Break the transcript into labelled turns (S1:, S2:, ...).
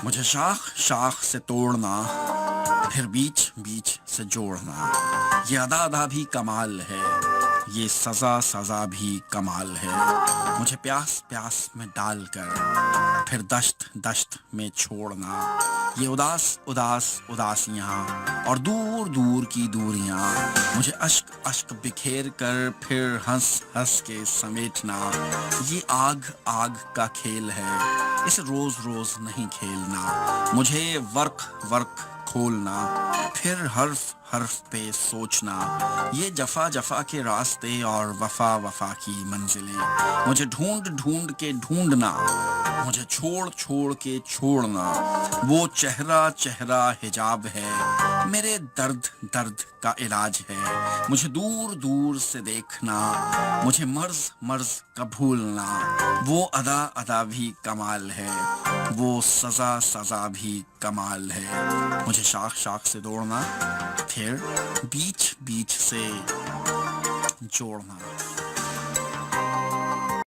S1: مجھے شاخ شاخ سے توڑنا، پھر بیچ بیچ سے جوڑنا، یہ ادا ادا بھی کمال ہے، یہ سزا سزا بھی کمال ہے۔ مجھے پیاس پیاس میں ڈال کر پھر دشت دشت میں چھوڑنا، یہ اداس اداس اداسیاں اور دور دور کی دوریاں، مجھے اشک اشک بکھیر کر پھر ہنس ہنس کے سمیٹنا، یہ آگ آگ کا کھیل ہے، اسے روز روز نہیں کھیلنا، مجھے ورق ورق کھولنا، پھر حرف حرف پہ سوچنا، یہ جفا جفا کے راستے اور وفا وفا کی منزلیں، مجھے ڈھونڈ ڈھونڈ کے ڈھونڈنا، مجھے چھوڑ چھوڑ کے چھوڑنا، وہ چہرہ چہرہ حجاب ہے، میرے درد درد کا علاج ہے، مجھے دور دور سے دیکھنا، مجھے مرض مرض کا بھولنا، وہ ادا ادا بھی کمال ہے، وہ سزا سزا بھی کمال ہے۔ مجھے شاخ شاخ سے دوڑنا، پھر بیچ بیچ سے جوڑنا۔